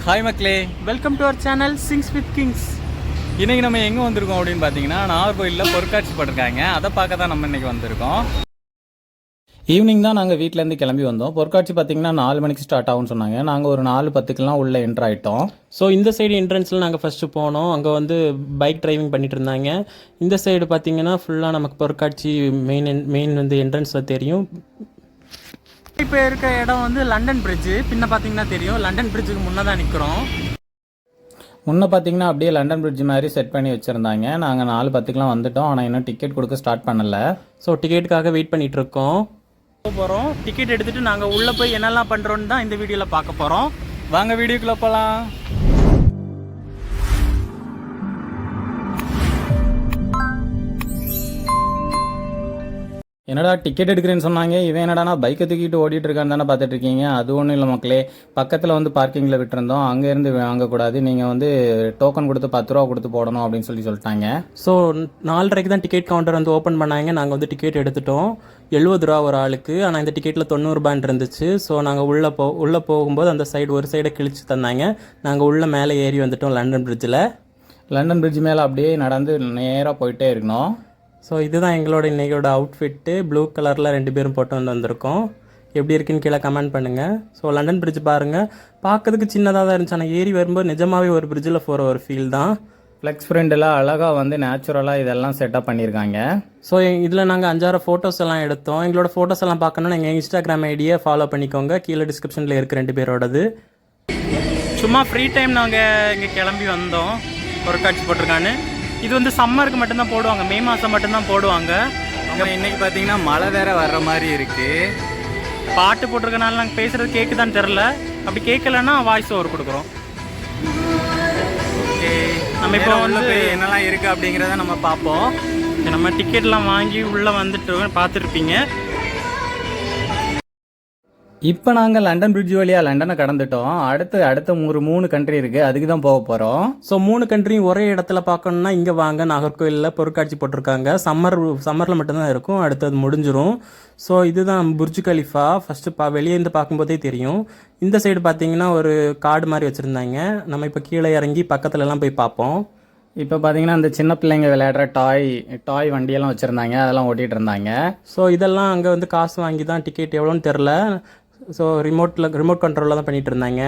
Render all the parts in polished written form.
Hi மக்களே, welcome to our channel sings with kings. இன்றைக்கி நம்ம எங்கே வந்திருக்கோம் அப்படின்னு பார்த்தீங்கன்னா, நாகர்கோயிலில் பொருட்காட்சி போட்டிருக்காங்க. அதை பார்க்க தான் நம்ம இன்றைக்கி வந்திருக்கோம். ஈவினிங் தான் நாங்கள் வீட்டிலேருந்து கிளம்பி வந்தோம். பொருட்காட்சி பார்த்தீங்கன்னா 4 மணிக்கு ஸ்டார்ட் ஆகும்னு சொன்னாங்க. நாங்கள் ஒரு 4:10க்குலாம் உள்ளே என்ட்ரு ஆகிட்டோம். ஸோ இந்த சைடு என்ட்ரன்ஸில் நாங்கள் ஃபஸ்ட்டு போனோம். அங்கே வந்து பைக் டிரைவிங் பண்ணிட்டு இருந்தாங்க. இந்த சைடு பார்த்தீங்கன்னா ஃபுல்லாக நமக்கு பொருட்காட்சி மெயின் வந்து என்ட்ரன்ஸில் தெரியும். இப்போ இருக்க இடம் வந்து லண்டன் பிரிட்ஜு. பின்ன பார்த்தீங்கன்னா தெரியும், லண்டன் பிரிட்ஜுக்கு முன்னே தான் நிற்கிறோம். முன்னே பார்த்தீங்கன்னா அப்படியே லண்டன் பிரிட்ஜ் மாதிரி செட் பண்ணி வச்சுருந்தாங்க. நாங்கள் 4:10க்குலாம் வந்துட்டோம். ஆனால் இன்னும் டிக்கெட் கொடுக்க ஸ்டார்ட் பண்ணலை. ஸோ டிக்கெட்டுக்காக வெயிட் பண்ணிகிட்டு இருக்கோம். போகிறோம் டிக்கெட் எடுத்துகிட்டு நாங்கள் உள்ளே போய் என்னெல்லாம் பண்ணுறோன்னு தான் இந்த வீடியோவில் பார்க்க போகிறோம். வாங்க வீடியோக்குள்ளே போகலாம். என்னடா டிக்கெட் எடுக்கிறேன்னு சொன்னாங்க, இவன் என்னடா பைக்கை தூக்கிட்டு ஓடிட்டு இருக்கான்னு தானே பார்த்துட்டு இருக்கீங்க. அது ஒன்றும் இல்லை மக்களே, பக்கத்தில் வந்து பார்க்கிங்கில் விட்டுருந்தோம். அங்கேருந்து வாங்கக்கூடாது, நீங்கள் வந்து டோக்கன் கொடுத்து 10 ரூபா கொடுத்து போடணும் அப்படின்னு சொல்லிட்டாங்க. ஸோ 4:30க்கு தான் டிக்கெட் கவுண்டர் வந்து ஓப்பன் பண்ணாங்க. நாங்கள் வந்து டிக்கெட் எடுத்துட்டோம். 70 ரூபா ஒரு ஆளுக்கு. ஆனால் இந்த டிக்கெட்டில் 90 ரூபான்னு இருந்துச்சு. ஸோ நாங்கள் உள்ளே போகும்போது அந்த ஒரு சைடை கிழிச்சு தந்தாங்க. நாங்கள் உள்ளே மேலே ஏறி வந்துட்டோம் லண்டன் பிரிட்ஜில். லண்டன் பிரிட்ஜ் மேலே அப்படியே நடந்து நேராக போயிட்டே இருக்கணும். ஸோ இதுதான் எங்களோட இன்றைக்கோட அவுட்ஃபிட்டு. ப்ளூ கலரில் 2 பேரும் போட்டு வந்திருக்கோம். எப்படி இருக்குன்னு கீழே கமெண்ட் பண்ணுங்கள். ஸோ லண்டன் பிரிட்ஜ் பாருங்கள், பார்க்கறதுக்கு சின்னதாக தான் இருந்துச்சு. ஆனால் ஏறி வரும்போது நிஜமாகவே ஒரு பிரிட்ஜில் போகிற ஒரு ஃபீல் தான். ஃப்ளெக்ஸ் ஃப்ரெண்டெல்லாம் அழகாக வந்து நேச்சுரலாக இதெல்லாம் செட்டப் பண்ணியிருக்காங்க. ஸோ இதில் நாங்கள் 5-6 ஃபோட்டோஸ் எல்லாம் எடுத்தோம். எங்களோட ஃபோட்டோஸ் எல்லாம் பார்க்கணுன்னா எங்கள் இன்ஸ்டாகிராம் ஐடியை ஃபாலோ பண்ணிக்கோங்க. கீழே டிஸ்கிரிப்ஷனில் இருக்குது 2 பேரோடது. சும்மா ஃப்ரீ டைம் நாங்கள் இங்கே கிளம்பி வந்தோம். பொருட்காட்சி போட்டிருக்கான்னு. இது வந்து சம்மருக்கு மட்டும்தான் போடுவாங்க, மே மாதம் மட்டும்தான் போடுவாங்க. அங்கே இன்றைக்கி பார்த்தீங்கன்னா மழை வேற வர்ற மாதிரி இருக்குது. பாட்டு போட்டிருக்கனால நாங்கள் பேசுகிறது கேட்குதான்னு தெரில. அப்படி கேட்கலன்னா வாய்ஸ் ஓவர் கொடுக்குறோம். ஓகே, நம்ம இப்போ வந்து என்னெல்லாம் இருக்குது அப்படிங்கிறத நம்ம பார்ப்போம். நம்ம டிக்கெட்லாம் வாங்கி உள்ளே வந்துட்டு பார்த்துருப்பீங்க. இப்போ நாங்கள் லண்டன் பிரிட்ஜ் வழியாக லண்டனை கடந்துட்டோம். அடுத்த ஒரு 3 கண்ட்ரி இருக்குது, அதுக்கு தான் போக போகிறோம். ஸோ 3 கண்ட்ரியும் ஒரே இடத்துல பார்க்கணுன்னா இங்கே வாங்க, நாகர்கோயிலில் பொருட்காட்சி போட்டிருக்காங்க. சம்மரில் மட்டும்தான் இருக்கும், அடுத்தது முடிஞ்சிடும். ஸோ இதுதான் புர்ஜ் கலிஃபா. ஃபஸ்ட்டு வெளியே இருந்து பார்க்கும்போதே தெரியும். இந்த சைடு பார்த்தீங்கன்னா ஒரு காடு மாதிரி வச்சுருந்தாங்க. நம்ம இப்போ கீழே இறங்கி பக்கத்துலலாம் போய் பார்ப்போம். இப்போ பார்த்தீங்கன்னா அந்த சின்ன பிள்ளைங்க விளையாடுற டாய் வண்டியெல்லாம் வச்சுருந்தாங்க, அதெல்லாம் ஓட்டிகிட்டு இருந்தாங்க. ஸோ இதெல்லாம் அங்கே வந்து காசு வாங்கி தான், டிக்கெட் எவ்வளோன்னு தெரில. ஸோ ரிமோட் கண்ட்ரோலில் தான் பண்ணிகிட்டு இருந்தாங்க.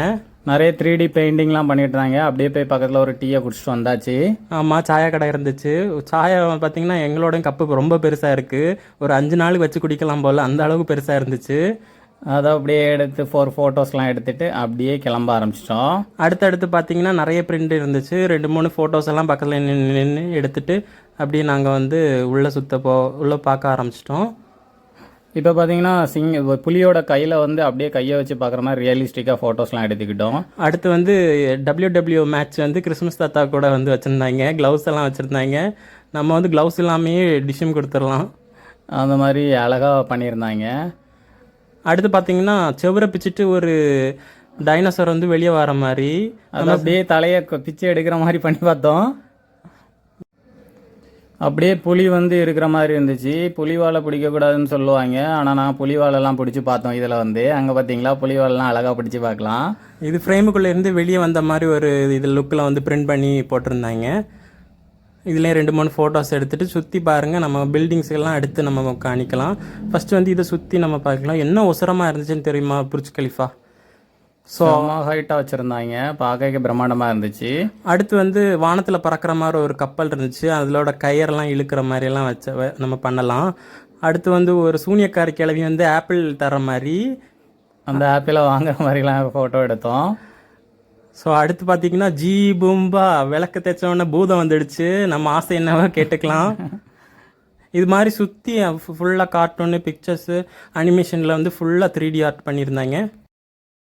நிறைய 3D பெயிண்டிங்லாம் பண்ணிட்டு இருந்தாங்க. அப்படியே போய் பக்கத்தில் ஒரு டீயை குடிச்சிட்டு வந்தாச்சு. ஆமாம், சாயா கடை இருந்துச்சு. சாயா பார்த்தீங்கன்னா எங்களோட கப்பு ரொம்ப பெருசாக இருக்குது. ஒரு 5 நாளுக்கு வச்சு குடிக்கலாம் போல், அந்த அளவுக்கு பெருசாக இருந்துச்சு. அதை அப்படியே எடுத்து ஃபோட்டோஸ்லாம் எடுத்துகிட்டு அப்படியே கிளம்ப ஆரம்பிச்சிட்டோம். அடுத்தடுத்து பார்த்தீங்கன்னா நிறைய பிரிண்ட் இருந்துச்சு. 2-3 ஃபோட்டோஸ் எல்லாம் பக்கத்தில் நின்று எடுத்துகிட்டு அப்படியே நாங்கள் வந்து உள்ளே பார்க்க ஆரம்பிச்சிட்டோம். இப்போ பார்த்தீங்கன்னா புலியோட கையில் வந்து அப்படியே கையை வச்சு பார்க்குற மாதிரி ரியலிஸ்டிக்காக ஃபோட்டோஸ்லாம் எடுத்துக்கிட்டோம். அடுத்து வந்து WW மேட்ச் வந்து கிறிஸ்மஸ் தாத்தா கூட வந்து வச்சுருந்தாங்க. க்ளவுஸ் எல்லாம் வச்சுருந்தாங்க. நம்ம வந்து க்ளவுஸ் இல்லாமையே டிஷ்ஷும் கொடுத்துடலாம், அந்த மாதிரி அழகாக பண்ணியிருந்தாங்க. அடுத்து பார்த்தீங்கன்னா செவரை பிச்சுட்டு ஒரு டைனோசர் வந்து வெளியே வர மாதிரி, அது அப்படியே தலையை பிச்சு எடுக்கிற மாதிரி பண்ணி பார்த்தோம். அப்படியே புலி வந்து இருக்கிற மாதிரி இருந்துச்சு. புலிவாலை பிடிக்கக்கூடாதுன்னு சொல்லுவாங்க, ஆனால் நான் புலிவாலெல்லாம் பிடிச்சி பார்த்தோம். இதில் வந்து அங்கே பார்த்தீங்களா, புலிவாலெலாம் அழகாக பிடிச்சி பார்க்கலாம். இது ஃப்ரேமுக்குள்ளே இருந்து வெளியே வந்த மாதிரி ஒரு இது லுக்கில் வந்து பிரிண்ட் பண்ணி போட்டிருந்தாங்க. இதிலே 2-3 ஃபோட்டோஸ் எடுத்துகிட்டு சுற்றி பாருங்கள். நம்ம பில்டிங்ஸ்கெல்லாம் எடுத்து நம்ம காணிக்கலாம். ஃபஸ்ட்டு வந்து இதை சுற்றி நம்ம பார்க்கலாம். என்ன உசரமாக இருந்துச்சுன்னு தெரியுமா புர்ஜ் கலிஃபா? ஸோ ஹைட்டாக வச்சுருந்தாங்க, பார்க்க பிரம்மாண்டமாக இருந்துச்சு. அடுத்து வந்து வானத்தில் பறக்கிற மாதிரி ஒரு கப்பல் இருந்துச்சு. அதோட கயிறெல்லாம் இழுக்கிற மாதிரியெல்லாம் நம்ம பண்ணலாம். அடுத்து வந்து ஒரு சூனியக்காரி கிழவி வந்து ஆப்பிள் தர மாதிரி, அந்த ஆப்பிளை வாங்குற மாதிரிலாம் ஃபோட்டோ எடுத்தோம். ஸோ அடுத்து பார்த்தீங்கன்னா பூம்பா விளக்கு தேய்ச்சோடனே பூதம் வந்துடுச்சு. நம்ம ஆசை என்னவோ கேட்டுக்கலாம். இது மாதிரி சுற்றி ஃபுல்லாக கார்ட்டூனு, பிக்சர்ஸு, அனிமேஷனில் வந்து ஃபுல்லாக 3D ஆர்ட் பண்ணியிருந்தாங்க.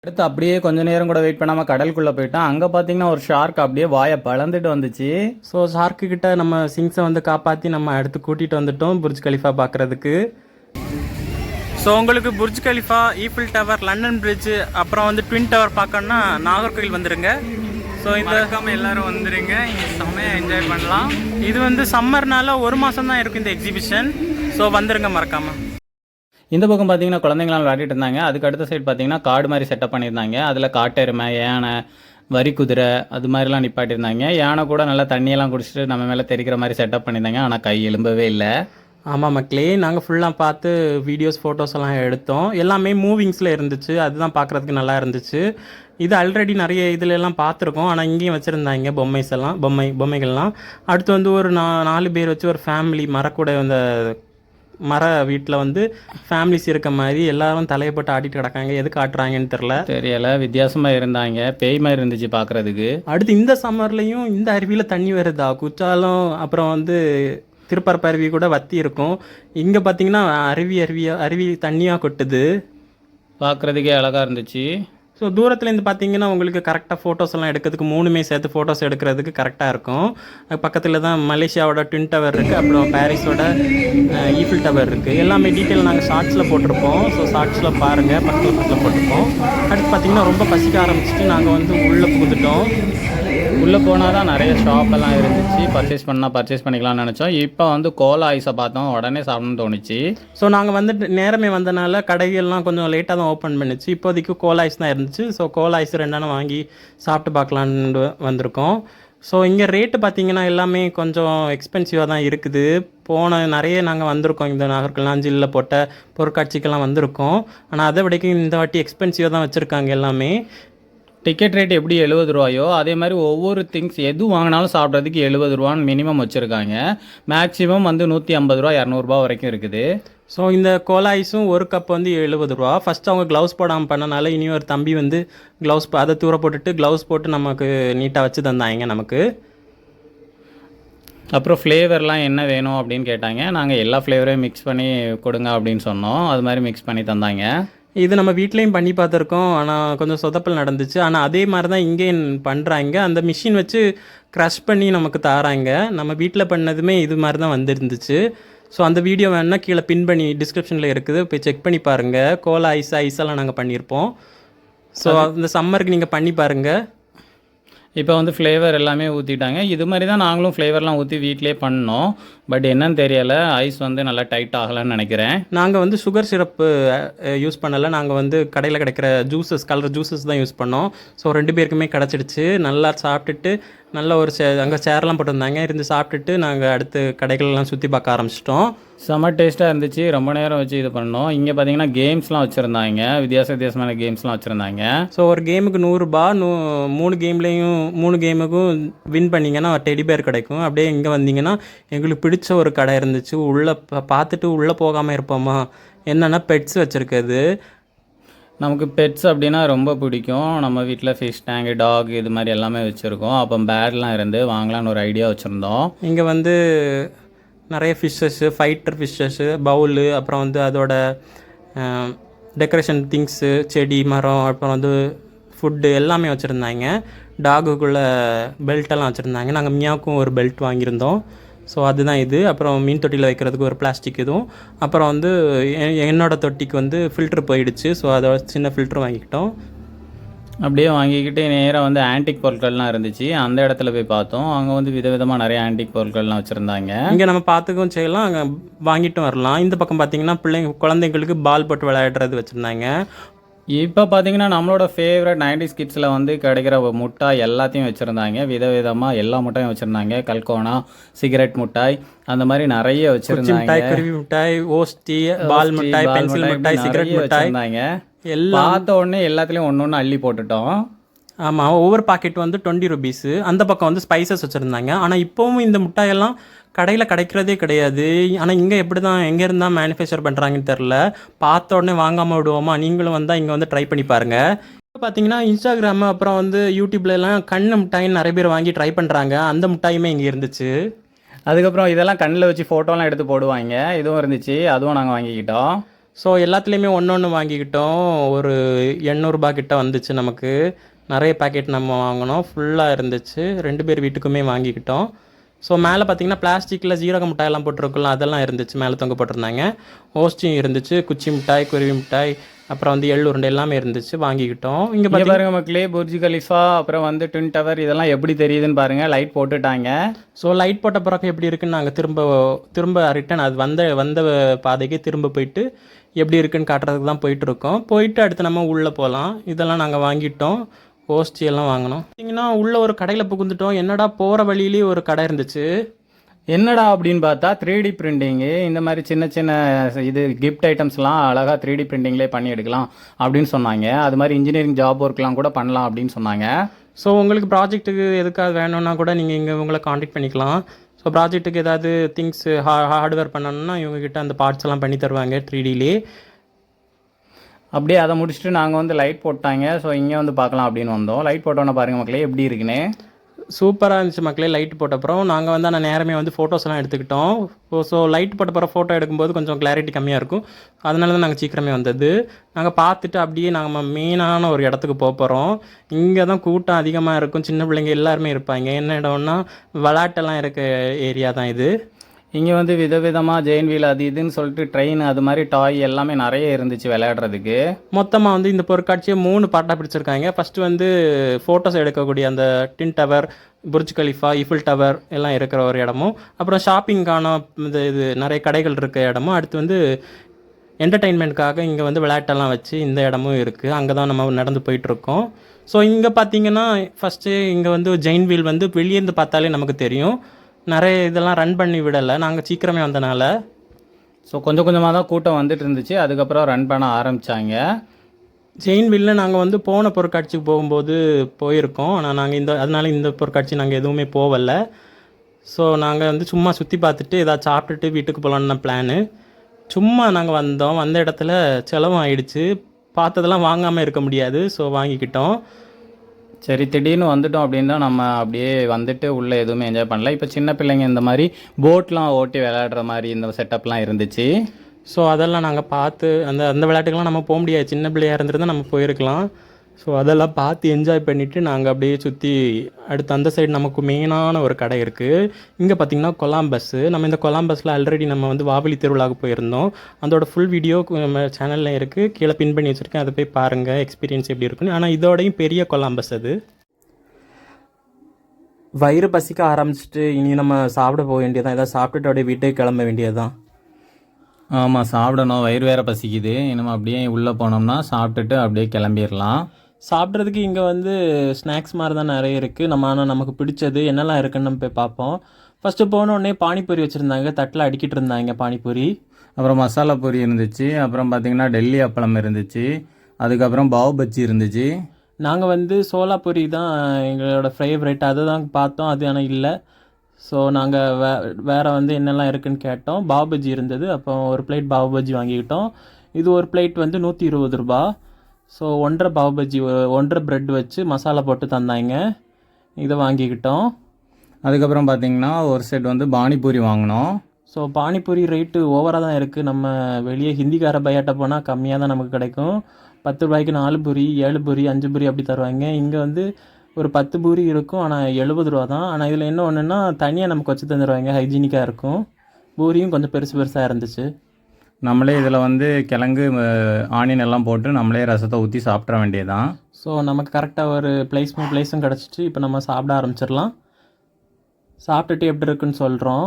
அடுத்து அப்படியே கொஞ்சம் நேரம் கூட வெயிட் பண்ணாமல் கடலுக்குள்ளே போயிட்டோம். அங்கே பார்த்தீங்கன்னா ஒரு ஷார்க் அப்படியே வாயை பழந்துட்டு வந்துச்சு. ஸோ ஷார்க்கு கிட்ட நம்ம சிங்ஸை வந்து காப்பாற்றி நம்ம அடுத்து கூட்டிகிட்டு வந்துட்டோம் புர்ஜ் கலிஃபா பார்க்குறதுக்கு. ஸோ உங்களுக்கு Burj Khalifa, Eiffel tower, London bridge, அப்புறம் வந்து ட்வின் டவர் பார்க்கணுன்னா நாகர்கோயில் வந்துடுங்க. ஸோ இந்த எல்லாரும் வந்துடுங்க, இங்கே செம்மையாக என்ஜாய் பண்ணலாம். இது வந்து சம்மர்னால 1 மாதம் தான் இருக்கும் இந்த எக்ஸிபிஷன். ஸோ வந்துடுங்க மறக்காமல். இந்த பக்கம் பார்த்தீங்கன்னா குழந்தைங்களாம் விளையாடிட்டு இருந்தாங்க. அதுக்கு அடுத்த சைடு பார்த்தீங்கன்னா காடு மாதிரி செட்டப் பண்ணியிருந்தாங்க. அதில் காட்டெருமை, யானை, வரி குதிரை அது மாதிரிலாம் நிப்பாட்டியிருந்தாங்க. யானை கூட நல்லா தண்ணியெல்லாம் குடிச்சிட்டு நம்ம மேலே தெரிக்கிற மாதிரி செட்டப் பண்ணியிருந்தாங்க. ஆனால் கை எலும்பவே இல்லை. ஆமாம் மக்களே, நாங்கள் ஃபுல்லாக பார்த்து வீடியோஸ் ஃபோட்டோஸ் எல்லாம் எடுத்தோம். எல்லாமே மூவிங்ஸில் இருந்துச்சு, அதுதான் பார்க்குறதுக்கு நல்லா இருந்துச்சு. இது ஆல்ரெடி நிறைய இதில் எல்லாம் பார்த்துருக்கோம். ஆனால் இங்கேயும் வச்சுருந்தாங்க பொம்மைகள்லாம். அடுத்து வந்து ஒரு 4 பேர் வச்சு ஒரு ஃபேமிலி மரக்கூட அந்த மர வீட்டில் வந்து ஃபேமிலிஸ் இருக்க மாதிரி எல்லாரும் தலையை போட்டு ஆடிட்டு கிடக்காங்க. எதுக்கு ஆட்டுறாங்கன்னு தெரியல, வித்தியாசமாக இருந்தாங்க. பேய் மாதிரி இருந்துச்சு பார்க்குறதுக்கு. அடுத்து இந்த சம்மர்லேயும் இந்த அருவியில் தண்ணி வருதா, குற்றாலம் அப்புறம் வந்து திருப்பரப்பு அருவி கூட வத்தி இருக்கும். இங்கே பார்த்தீங்கன்னா அருவி தண்ணியாக கொட்டுது. பார்க்குறதுக்கே அழகாக இருந்துச்சு. ஸோ தூரத்துலேருந்து பார்த்தீங்கன்னா உங்களுக்கு கரெக்டாக ஃபோட்டோஸ் எல்லாம் எடுக்கிறதுக்கு 3மே சேர்த்து ஃபோட்டோஸ் எடுக்கிறதுக்கு கரெக்டாக இருக்கும். பக்கத்தில் தான் மலேசியாவோட ட்வின் டவர் இருக்குது, அப்புறம் பாரிஸோட ஈஃபில் டவர் இருக்குது. எல்லாமே டீட்டெயில் நாங்கள் ஷார்ட்ஸில் போட்டிருப்போம். ஸோ ஷார்ட்ஸில் பாருங்கள், பக்கத்தில் போட்டிருப்போம். அடுத்து பார்த்திங்கன்னா ரொம்ப பசிக்க ஆரம்பிச்சிட்டு நாங்கள் வந்து உள்ளே புகுந்துட்டோம். உள்ளே போனால் தான் நிறைய ஷாப்பெல்லாம் இருந்துச்சு. பர்ச்சேஸ் பண்ணிக்கலாம்னு நினச்சோம். இப்போ வந்து கோலா ஐஸை பார்த்தோம், உடனே சாப்பிடணும்னு தோணுச்சு. ஸோ நாங்கள் வந்துட்டு நேரமே வந்தனால கடைகள்லாம் கொஞ்சம் லேட்டாக தான் ஓப்பன் பண்ணிச்சு. இப்போதைக்கு கோலா ஐஸ் தான் இருந்துச்சு. ஸோ கோலா ஐஸ் 2 வாங்கி சாப்பிட்டு பார்க்கலான்னு வந்திருக்கோம். ஸோ இங்கே ரேட்டு பார்த்திங்கன்னா எல்லாமே கொஞ்சம் எக்ஸ்பென்சிவாக தான் இருக்குது. நிறைய நாங்கள் வந்திருக்கோம், இந்த நாகர்கோவில் போட்ட பொருட்காட்சிக்கெல்லாம் வந்திருக்கோம். ஆனால் அதை விடைக்கும் இந்த வாட்டி எக்ஸ்பென்சிவாக தான் வச்சுருக்காங்க எல்லாமே. டிக்கெட் ரேட் எப்படி 70 ரூபாயோ அதே மாதிரி ஒவ்வொரு திங்ஸ் எது வாங்கினாலும் சாப்பிட்றதுக்கு 70 ரூபான்னு மினிமம் வச்சுருக்காங்க. மேக்ஸிமம் வந்து 150 ரூபா 200 ரூபா வரைக்கும் இருக்குது. ஸோ இந்த கோலா ஐஸும் ஒரு கப் வந்து 70 ரூபா. ஃபஸ்ட்டு அவங்க க்ளவுஸ் போடாமல் பண்ணனால இனி ஒரு தம்பி வந்து அதை தூர போட்டுட்டு க்ளவுஸ் போட்டு நமக்கு நீட்டாக வச்சு தந்தாங்க நமக்கு. அப்புறம் ஃப்ளேவர்லாம் என்ன வேணும் அப்படின்னு கேட்டாங்க. நாங்கள் எல்லா ஃப்ளேவரையும் மிக்ஸ் பண்ணி கொடுங்க அப்படின்னு சொன்னோம். அது மாதிரி மிக்ஸ் பண்ணி தந்தாங்க. இது நம்ம வீட்லேயும் பண்ணி பார்த்துருக்கோம். ஆனால் கொஞ்சம் சொதப்பல் நடந்துச்சு. ஆனால் அதே மாதிரி தான் இங்கேயும் பண்ணுறாங்க. அந்த மிஷின் வச்சு க்ரஷ் பண்ணி நமக்கு தாராங்க. நம்ம வீட்டில் பண்ணதுமே இது மாதிரி தான் வந்துருந்துச்சு. ஸோ அந்த வீடியோ வேணால் கீழே பின் பண்ணி டிஸ்கிரிப்ஷனில் இருக்குது, போய் செக் பண்ணி பாருங்கள். கோலா ஐஸெல்லாம் நாங்கள் பண்ணியிருப்போம். ஸோ அந்த சம்மருக்கு நீங்கள் பண்ணி பாருங்கள். இப்போ வந்து ஃப்ளேவர் எல்லாமே ஊற்றிட்டாங்க. இது மாதிரி தான் நாங்களும் ஃப்ளேவர்லாம் ஊற்றி வீட்டிலே பண்ணோம். பட் என்னன்னு தெரியலை, ஐஸ் வந்து நல்லா டைட் ஆகலைன்னு நினைக்கிறேன். நாங்கள் வந்து சுகர் சிரப்பு யூஸ் பண்ணலை. நாங்கள் வந்து கடையில் கிடைக்கிற கலர் ஜூஸஸ் தான் யூஸ் பண்ணோம். ஸோ 2 பேருக்குமே கிடச்சிடுச்சு. நல்லா சாப்பிட்டுட்டு நல்ல ஒரு அங்கே சேர்லாம் போட்டிருந்தாங்க, இருந்து சாப்பிட்டுட்டு நாங்கள் அடுத்து கடைகள்லாம் சுற்றி பார்க்க ஆரம்பிச்சிட்டோம். செம்ம டேஸ்ட்டாக இருந்துச்சு. ரொம்ப நேரம் வச்சு இது பண்ணோம். இங்கே பார்த்தீங்கன்னா கேம்ஸ்லாம் வச்சுருந்தாங்க, வித்தியாசமான கேம்ஸ்லாம் வச்சுருந்தாங்க. ஸோ ஒரு கேமுக்கு 100 ரூபா. 3 கேமுக்கும் வின் பண்ணிங்கன்னா டெடி பேர் கிடைக்கும். அப்படியே இங்கே வந்தீங்கன்னா எங்களுக்கு பிடிச்ச ஒரு கடை இருந்துச்சு. உள்ளே பார்த்துட்டு உள்ளே போகாமல் இருப்போமா, என்னென்னா பெட்ஸ் வச்சுருக்குது. நமக்கு பெட்ஸ் அப்படின்னா ரொம்ப பிடிக்கும். நம்ம வீட்டில் ஃபிஷ் டேங்க், டாக் இது மாதிரி எல்லாமே வச்சுருக்கோம். அப்போ பேர்லாம் இருந்து வாங்கலான்னு ஒரு ஐடியா வச்சுருந்தோம். இங்கே வந்து நிறைய ஃபிஷ்ஷஸ்ஸு, ஃபைட்டர் ஃபிஷ்ஷஸ்ஸு, பவுலு, அப்புறம் வந்து அதோட டெக்கரேஷன் திங்ஸு, செடி, மரம், அப்புறம் வந்து ஃபுட்டு எல்லாமே வச்சுருந்தாங்க. டாகுக்குள்ளே பெல்ட்டெல்லாம் வச்சுருந்தாங்க. நாங்கள் மியாவுக்கும் ஒரு பெல்ட் வாங்கியிருந்தோம். ஸோ அதுதான் இது. அப்புறம் மீன் தொட்டியில் வைக்கிறதுக்கு ஒரு பிளாஸ்டிக் இதுவும். அப்புறம் வந்து என்னோடய தொட்டிக்கு வந்து ஃபில்ட்ரு போயிடுச்சு. ஸோ அதோட சின்ன ஃபில்ட்ரு வாங்கிக்கிட்டோம். அப்படியே வாங்கிக்கிட்டு நேராக வந்து ஆன்டிக் பொருட்கள்லாம் இருந்துச்சு. அந்த இடத்துல போய் பார்த்தோம். அங்கே வந்து விதவிதமாக நிறைய ஆன்டிக் பொருட்கள்லாம் வச்சுருந்தாங்க. இங்கே நம்ம பார்த்துக்கவும் செய்யலாம், அங்கே வாங்கிட்டும் வரலாம். இந்த பக்கம் பார்த்தீங்கன்னா குழந்தைங்களுக்கு பால் போட்டு விளையாடுறது வச்சுருந்தாங்க. இப்போ பார்த்தீங்கன்னா நம்மளோட ஃபேவரட் 90s கிட்ஸில் வந்து கிடைக்கிற முட்டாய் எல்லாத்தையும் வச்சுருந்தாங்க. விதவிதமாக எல்லா முட்டாயும் வச்சுருந்தாங்க. கல்கோனா, சிகரெட் முட்டாய், அந்த மாதிரி நிறைய வச்சுருந்தாங்க. குருவி மிட்டாய், ஓஸ்டி, பால் மிட்டாய், பென்சில் மிட்டாய், சிகரெட் மிட்டாய் எல்லாம் பார்த்த உடனே எல்லாத்துலேயும் ஒன்று அள்ளி போட்டுட்டோம். ஆமாம், ஒவ்வொரு பாக்கெட் வந்து 20 ருபீஸு. அந்த பக்கம் வந்து ஸ்பைசஸ் வச்சுருந்தாங்க. ஆனால் இப்போவும் இந்த மிட்டாயெல்லாம் கடையில் கிடைக்கிறதே கிடையாது. ஆனால் இங்கே எப்படி தான் எங்கே இருந்தால் மேனுஃபேக்சர் பண்ணுறாங்கன்னு தெரில. பார்த்த உடனே வாங்காமல் விடுவோமா? நீங்களும் வந்தால் இங்கே வந்து ட்ரை பண்ணி பாருங்கள். இப்போ பார்த்தீங்கன்னா இன்ஸ்டாகிராமு அப்புறம் வந்து யூடியூப்லலாம் கண்ணு மிட்டாயின்னு நிறைய பேர் வாங்கி ட்ரை பண்ணுறாங்க. அந்த மிட்டாயுமே இங்கே இருந்துச்சு. அதுக்கப்புறம் இதெல்லாம் கண்ணில் வச்சு ஃபோட்டோலாம் எடுத்து போடுவாங்க, இதுவும் இருந்துச்சு. அதுவும் நாங்கள் வாங்கிக்கிட்டோம். ஸோ எல்லாத்துலேயுமே ஒன்று வாங்கிக்கிட்டோம். ஒரு 800 ரூபா கிட்ட வந்துச்சு நமக்கு. நிறைய பேக்கெட் நம்ம வாங்கினோம், ஃபுல்லாக இருந்துச்சு. 2 பேர் வீட்டுக்குமே வாங்கிக்கிட்டோம். ஸோ மேலே பார்த்தீங்கன்னா பிளாஸ்டிக்கில் ஜீரக மிட்டாயெல்லாம் போட்டிருக்கலாம், அதெல்லாம் இருந்துச்சு. மேலே தொங்க போட்டிருந்தாங்க. ஓஸ்டியும் இருந்துச்சு, குச்சி மிட்டாய், குருவி மிட்டாய், அப்புறம் வந்து எள்ளு உருண்டை எல்லாமே இருந்துச்சு. வாங்கிக்கிட்டோம். இங்கே பாருங்க மக்களே, புர்ஜ் கலிஃபா, அப்புறம் வந்து ட்வின் டவர், இதெல்லாம் எப்படி தெரியுதுன்னு பாருங்கள். லைட் போட்டுட்டாங்க. ஸோ லைட் போட்ட பிறகு எப்படி இருக்குன்னு நாங்கள் திரும்ப ரிட்டன் அது வந்த பாதைக்கு திரும்ப போயிட்டு எப்படி இருக்குன்னு காட்டுறதுக்கு தான் போயிட்டுருக்கோம். போயிட்டு அடுத்து நம்ம உள்ளே போகலாம். இதெல்லாம் நாங்கள் வாங்கிட்டோம். போஸ்ட் எல்லாம் வாங்கினோம். பார்த்தீங்கன்னா உள்ள ஒரு கடையில் புகுந்துட்டோம். என்னடா போகிற வழியிலேயே ஒரு கடை இருந்துச்சு. என்னடா அப்படின்னு பார்த்தா 3D பிரிண்டிங்கு இந்த மாதிரி சின்ன சின்ன இது கிஃப்ட் ஐட்டம்ஸ்லாம் அழகாக 3D பிரிண்டிங்லேயே பண்ணி எடுக்கலாம் அப்படின்னு சொன்னாங்க. அது மாதிரி இன்ஜினியரிங் ஜாப் ஒர்க்லாம் கூட பண்ணலாம் அப்படின்னு சொன்னாங்க. ஸோ உங்களுக்கு ப்ராஜெக்ட்டுக்கு எதுக்காக வேணும்னா கூட நீங்கள் இங்கே உங்களை காண்டாக்ட் பண்ணிக்கலாம். ஸோ ப்ராஜெக்ட்டுக்கு ஏதாவது திங்ஸ் ஹார்ட்வேர் பண்ணணும்னா இவங்ககிட்ட அந்த பார்ட்ஸ் எல்லாம் பண்ணி தருவாங்க 3Dலே. அப்படியே அதை முடிச்சுட்டு நாங்கள் வந்து லைட் போட்டாங்க. ஸோ இங்கே வந்து பார்க்கலாம் அப்படின்னு வந்தோம். லைட் போட்டோன்னே பாருங்கள் மக்களே எப்படி இருக்குன்னு. சூப்பராக இருந்துச்சு மக்களே. லைட் போட்ட அப்புறம் நாங்கள் வந்து அந்த நேரமே வந்து ஃபோட்டோஸ் எல்லாம் எடுத்துக்கிட்டோம். ஸோ லைட் போட்ட அப்புறம் ஃபோட்டோ எடுக்கும்போது கொஞ்சம் கிளாரிட்டி கம்மியாக இருக்கும். அதனால தான் நாங்கள் சீக்கிரமே வந்தது. நாங்கள் பார்த்துட்டு அப்படியே நாங்கள் மெயினான ஒரு இடத்துக்கு போகிறோம். இங்கே தான் கூட்டம் அதிகமாக இருக்கும். சின்ன பிள்ளைங்க எல்லாருமே இருப்பாங்க. என்ன இடம்னா விளையாட்டெல்லாம் இருக்க ஏரியா தான் இது. இங்கே வந்து விதவிதமாக ஜெயின் வீல் அது இதுன்னு சொல்லிட்டு ட்ரெயின் அது மாதிரி டாய் எல்லாமே நிறைய இருந்துச்சு விளையாடுறதுக்கு. மொத்தமாக வந்து இந்த பொருட்காட்சியை 3 பார்ட்டாக பிடிச்சிருக்காங்க. ஃபஸ்ட்டு வந்து ஃபோட்டோஸ் எடுக்கக்கூடிய அந்த twin tower, Burj Khalifa, Eiffel tower எல்லாம் இருக்கிற ஒரு இடமும், அப்புறம் ஷாப்பிங்கான இது நிறைய கடைகள் இருக்க இடமும், அடுத்து வந்து என்டர்டெயின்மெண்ட்காக இங்கே வந்து விளையாட்டெல்லாம் வச்சு இந்த இடமும் இருக்குது. அங்கே தான் நம்ம நடந்து போயிட்டுருக்கோம். ஸோ இங்கே பார்த்தீங்கன்னா ஃபஸ்ட்டு இங்கே வந்து ஜெயின் வீல் வந்து வெளியேருந்து பார்த்தாலே நமக்கு தெரியும். நிறைய இதெல்லாம் ரன் பண்ணி விடலை, நாங்கள் சீக்கிரமே வந்தனால. ஸோ கொஞ்சம் கொஞ்சமாக தான் கூட்டம் வந்துட்டு இருந்துச்சு. அதுக்கப்புறம் ரன் பண்ண ஆரம்பித்தாங்க. ஜெயின் வீலில் நாங்கள் வந்து போன பொருட்காட்சிக்கு போகும்போது போயிருக்கோம். ஆனால் நாங்கள் அதனால இந்த பொருட்காட்சி நாங்கள் எதுவுமே போகலை. ஸோ நாங்கள் வந்து சும்மா சுற்றி பார்த்துட்டு ஏதாச்சும் சாப்பிட்டுட்டு வீட்டுக்கு போகலான்னு பிளானு. சும்மா நாங்கள் வந்தோம். வந்த இடத்துல செலவும் ஆயிடுச்சு. பார்த்ததெல்லாம் வாங்காமல் இருக்க முடியாது. ஸோ வாங்கிக்கிட்டோம். சரி திடீர்னு வந்துட்டோம் அப்படின்னா நம்ம அப்படியே வந்துட்டு உள்ளே எதுவுமே என்ஜாய் பண்ணல. இப்போ சின்ன பிள்ளைங்க இந்த மாதிரி போட்லாம் ஓட்டி விளையாடுற மாதிரி இந்த செட்டப்லாம் இருந்துச்சு. ஸோ அதெல்லாம் நாங்கள் பார்த்து அந்த விளையாட்டுக்கெல்லாம் நம்ம போக முடியாது. சின்ன பிள்ளையாக இருந்திருந்தால் நம்ம போயிருக்கலாம். ஸோ அதெல்லாம் பார்த்து என்ஜாய் பண்ணிவிட்டு நாங்கள் அப்படியே சுற்றி அடுத்து அந்த சைடு நமக்கு மெயினான ஒரு கடை இருக்குது. இங்கே பார்த்திங்கன்னா கொலாம்பஸ்ஸு. நம்ம இந்த கொலாம்பஸில் ஆல்ரெடி நம்ம வந்து வாவலி திருவிழாவுக்கு போயிருந்தோம். அதோட ஃபுல் வீடியோ நம்ம சேனலில் இருக்குது. கீழே பின் பண்ணி வச்சுருக்கேன். அதை போய் பாருங்கள் எக்ஸ்பீரியன்ஸ் எப்படி இருக்குன்னு. ஆனால் இதோடையும் பெரிய கொலாம்பஸ் அது. வயிறு பசிக்க ஆரம்பிச்சிட்டு இனி நம்ம சாப்பிட போக வேண்டியதான். ஏதாவது சாப்பிட்டுட்டு அப்படியே வீட்டுக்கு கிளம்ப வேண்டியதுதான். ஆமாம் சாப்பிடணும், வயிறு வேறு பசிக்குது. நம்ம அப்படியே உள்ளே போனோம்னா சாப்பிட்டுட்டு அப்படியே கிளம்பிடலாம். சாப்பிட்றதுக்கு இங்கே வந்து ஸ்நாக்ஸ் மாதிரி தான் நிறைய இருக்குது. ஆனால் நமக்கு பிடிச்சது என்னெல்லாம் இருக்குன்னு நம்ம போய் பார்ப்போம். ஃபஸ்ட்டு போனோடனே பானிபூரி வச்சுருந்தாங்க. தட்டில் அடிக்கிட்டு இருந்தாங்க பானிபூரி. அப்புறம் மசாலா பூரி இருந்துச்சு. அப்புறம் பார்த்திங்கன்னா டெல்லி அப்பளம் இருந்துச்சு. அதுக்கப்புறம் பாவ் பஜ்ஜி இருந்துச்சு. நாங்கள் வந்து சோலாபூரி தான் எங்களோட ஃபேவரட். அதை தான் பார்த்தோம். அது ஆனால் இல்லை. ஸோ நாங்கள் வேறு வந்து என்னெல்லாம் இருக்குதுன்னு கேட்டோம். பாவ் பஜ்ஜி இருந்தது. அப்போ ஒரு பிளேட் பாவ் பஜ்ஜி வாங்கிக்கிட்டோம். இது ஒரு பிளேட் வந்து 120 ரூபா. ஸோ 1.5 பாவ் பஜ்ஜி 1.5 ப்ரெட் வச்சு மசாலா போட்டு தந்தாங்க. இதை வாங்கிக்கிட்டோம். அதுக்கப்புறம் பார்த்திங்கன்னா ஒரு செட் வந்து பானிபூரி வாங்கினோம். ஸோ பானிபூரி ரேட்டு ஓவராக தான் இருக்குது. நம்ம வெளியே ஹிந்திக்கார பையாட்ட போனால் கம்மியாக தான் நமக்கு கிடைக்கும். 10 ரூபாய்க்கு 4 பூரி, 7 பூரி, 5 பூரி அப்படி தருவாங்க. இங்கே வந்து ஒரு 10 பூரி இருக்கும். ஆனால் 70 ரூபா தான். ஆனால் இதில் என்ன ஒன்றுன்னா தனியாக நமக்கு வச்சு தந்துடுவாங்க. ஹைஜீனிக்காக இருக்கும். பூரியும் கொஞ்சம் பெருசாக இருந்துச்சு. நம்மளே இதில் வந்து கிழங்கு ஆனியன் எல்லாம் போட்டு நம்மளே ரசத்தை ஊற்றி சாப்பிட்ற வேண்டியதான். ஸோ நமக்கு கரெக்டாக ஒரு பிளேஸும் கிடச்சிட்டு இப்போ நம்ம சாப்பிட ஆரம்பிச்சிடலாம். சாப்பிட்டுட்டு எப்படி இருக்குன்னு சொல்கிறோம்.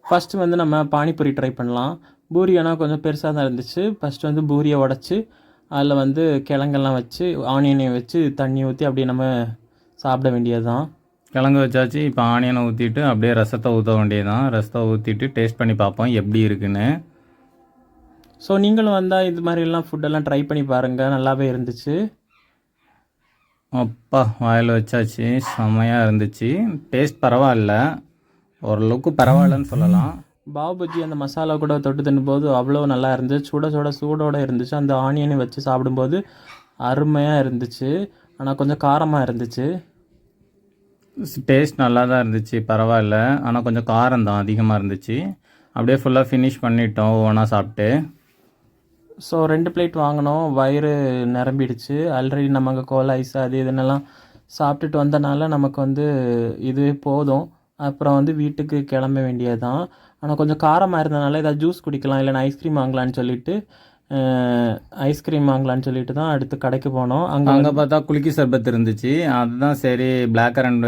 ஃபஸ்ட்டு வந்து நம்ம பானிபூரி ட்ரை பண்ணலாம். பூரி ஆனால் கொஞ்சம் பெருசாக தான் இருந்துச்சு. ஃபஸ்ட்டு வந்து பூரியை உடச்சி அதில் வந்து கிழங்கெல்லாம் வச்சு ஆனியனையும் வச்சு தண்ணி ஊற்றி அப்படியே நம்ம சாப்பிட வேண்டியது தான். கிழங்கு வச்சாச்சு. இப்போ ஆனியனை ஊற்றிட்டு அப்படியே ரசத்தை ஊற்ற வேண்டியதான். ரசத்தை ஊற்றிட்டு டேஸ்ட் பண்ணி பார்ப்போம் எப்படி இருக்குன்னு. ஸோ நீங்களும் வந்தால் இது மாதிரிலாம் ஃபுட்டெல்லாம் ட்ரை பண்ணி பாருங்கள். நல்லாவே இருந்துச்சு. அப்பா வாயில் வச்சாச்சு. செம்மையாக இருந்துச்சு. டேஸ்ட் பரவாயில்ல, ஓரளவுக்கு பரவாயில்லன்னு சொல்லலாம். பாவ் பஜ்ஜி அந்த மசாலா கூட தொட்டு தின்னும்போது அவ்வளோ நல்லா இருந்துச்சு. சூடோடு இருந்துச்சு. அந்த ஆனியனை வச்சு சாப்பிடும்போது அருமையாக இருந்துச்சு. ஆனால் கொஞ்சம் காரமாக இருந்துச்சு. டேஸ்ட் நல்லா தான் இருந்துச்சு, பரவாயில்ல. ஆனால் கொஞ்சம் காரம் தான் அதிகமாக இருந்துச்சு. அப்படியே ஃபுல்லாக ஃபினிஷ் பண்ணிட்டோம் ஒவ்வொன்றா சாப்பிட்டு. ஸோ 2 பிளேட் வாங்கினோம். வயிறு நிரம்பிடுச்சு. ஆல்ரெடி நம்ம அங்கே கோலா ஐஸ் அது இதுன்னெல்லாம் சாப்பிட்டுட்டு வந்தனால நமக்கு வந்து இதுவே போதும். அப்புறம் வந்து வீட்டுக்கு கிளம்ப வேண்டியது தான். ஆனால் கொஞ்சம் காரமாக இருந்தனால ஏதாவது ஜூஸ் குடிக்கலாம், இல்லைன்னா ஐஸ்கிரீம் வாங்கலான்னு சொல்லிட்டு தான் அடுத்து கடைக்கு போனோம். அங்கே பார்த்தா குலுக்கி சர்பத் இருந்துச்சு. அதுதான் சரி பிளாக் கரண்ட்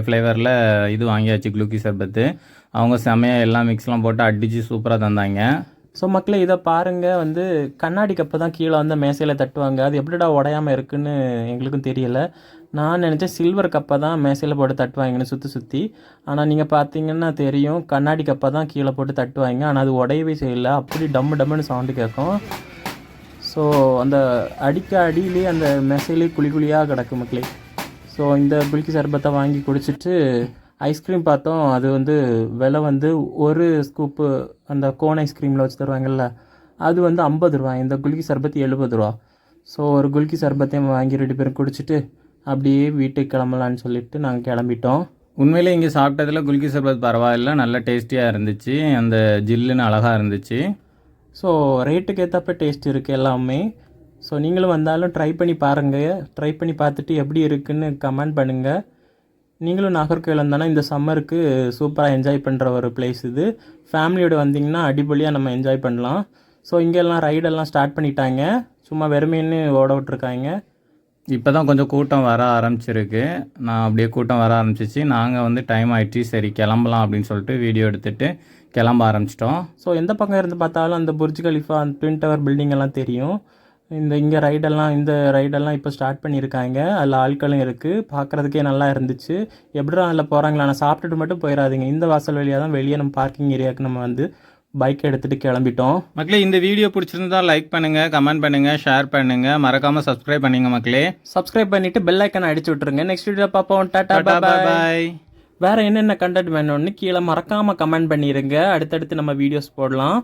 ஃப்ளேவரில் இது வாங்கியாச்சு குலுக்கி சர்பத்து. அவங்க செமையாக எல்லாம் மிக்ஸ்லாம் போட்டு அடித்து சூப்பராக தந்தாங்க. ஸோ மக்களே இதை பாருங்கள், வந்து கண்ணாடி கப்பை தான் கீழே வந்து மேசையில் தட்டுவாங்க. அது எப்படிடா உடையாமல் இருக்குன்னு எங்களுக்கும் தெரியலை. நான் நினச்சேன் சில்வர் கப்பை தான் மேசையில் போட்டு தட்டுவாங்கன்னு சுற்றி. ஆனால் நீங்கள் பார்த்தீங்கன்னா தெரியும், கண்ணாடி கப்பை தான் கீழே போட்டு தட்டுவாங்க. ஆனால் அது உடையவே செய்யலை, அப்படி டம்முன்னு சவுண்டு கேட்கும். ஸோ அந்த அடியிலே அந்த மேசையிலே குழியாக கிடக்கு மக்களே. ஸோ இந்த குல்கி சர்பத்தை வாங்கி குடிச்சிட்டு ஐஸ்கிரீம் பார்த்தோம். அது வந்து விலை வந்து ஒரு ஸ்கூப்பு அந்த கோன் ஐஸ்கிரீமில் வச்சு தருவாங்கல்ல, அது வந்து 50 ரூபா. இந்த குல்கி சர்பத்து 70 ரூபா. ஸோ ஒரு குல்கி சர்பத்தையும் வாங்கி 2 பேரும் குடிச்சிட்டு அப்படியே வீட்டுக்கு கிளம்பலான்னு சொல்லிட்டு நாங்கள் கிளம்பிட்டோம். உண்மையிலே இங்கே சாப்பிட்டதில் குல்கி சர்பத் பரவாயில்ல, நல்ல டேஸ்டியாக இருந்துச்சு, அந்த ஜில்லுன்னு அழகாக இருந்துச்சு. ஸோ ரேட்டுக்கு ஏற்றப்ப டேஸ்ட் இருக்குது எல்லாமே. ஸோ நீங்களும் வந்தாலும் ட்ரை பண்ணி பாருங்கள். ட்ரை பண்ணி பார்த்துட்டு எப்படி இருக்குன்னு கமெண்ட் பண்ணுங்கள். நீங்களும் நாகர்கோவில் வந்தாலும் இந்த சம்மருக்கு சூப்பராக என்ஜாய் பண்ணுற ஒரு பிளேஸ் இது. ஃபேமிலியோடு வந்திங்கன்னா அடிப்பொலியாக நம்ம என்ஜாய் பண்ணலாம். ஸோ இங்கெல்லாம் ரைடெல்லாம் ஸ்டார்ட் பண்ணிட்டாங்க, சும்மா வெறுமைன்னு ஓட விட்ருக்காங்க. இப்போ தான் கொஞ்சம் கூட்டம் வர ஆரம்பிச்சிருக்கு. நான் அப்படியே கூட்டம் வர ஆரம்பிச்சிச்சு. நாங்கள் வந்து டைம் ஆகிடுச்சு, சரி கிளம்பலாம் அப்படின்னு சொல்லிட்டு வீடியோ எடுத்துகிட்டு கிளம்ப ஆரம்பிச்சிட்டோம். ஸோ எந்த பக்கம் இருந்து பார்த்தாலும் அந்த புர்ஜ் கலிஃபா, அந்த ட்வின் டவர் பில்டிங் எல்லாம் தெரியும். இந்த ரைடெல்லாம் இப்போ ஸ்டார்ட் பண்ணியிருக்காங்க. அதில் ஆட்களும் இருக்குது, பார்க்குறதுக்கே நல்லா இருந்துச்சு. எப்படிடா அதில் போகிறாங்களா, நான் சாப்பிட்டுட்டு மட்டும் போயிடாதீங்க. இந்த வாசல் வழியாக தான் வெளியே நம்ம பார்க்கிங் ஏரியாவுக்கு நம்ம வந்து பைக் எடுத்துகிட்டு கிளம்பிட்டோம். மக்களே இந்த வீடியோ பிடிச்சிருந்தா லைக் பண்ணுங்கள், கமெண்ட் பண்ணுங்கள், ஷேர் பண்ணுங்கள், மறக்காமல் சப்ஸ்கிரைப் பண்ணுங்க மக்களே. சப்ஸ்கிரைப் பண்ணிவிட்டு பெல் ஐக்கனை அடிச்சு விட்ருங்க. நெக்ஸ்ட் வீடியோ பார்ப்போம். டாடா பாய். வேறு என்னென்ன கண்டென்ட் வேணும்னு கீழே மறக்காமல் கமெண்ட் பண்ணிடுங்க. அடுத்தடுத்து நம்ம வீடியோஸ் போடலாம்.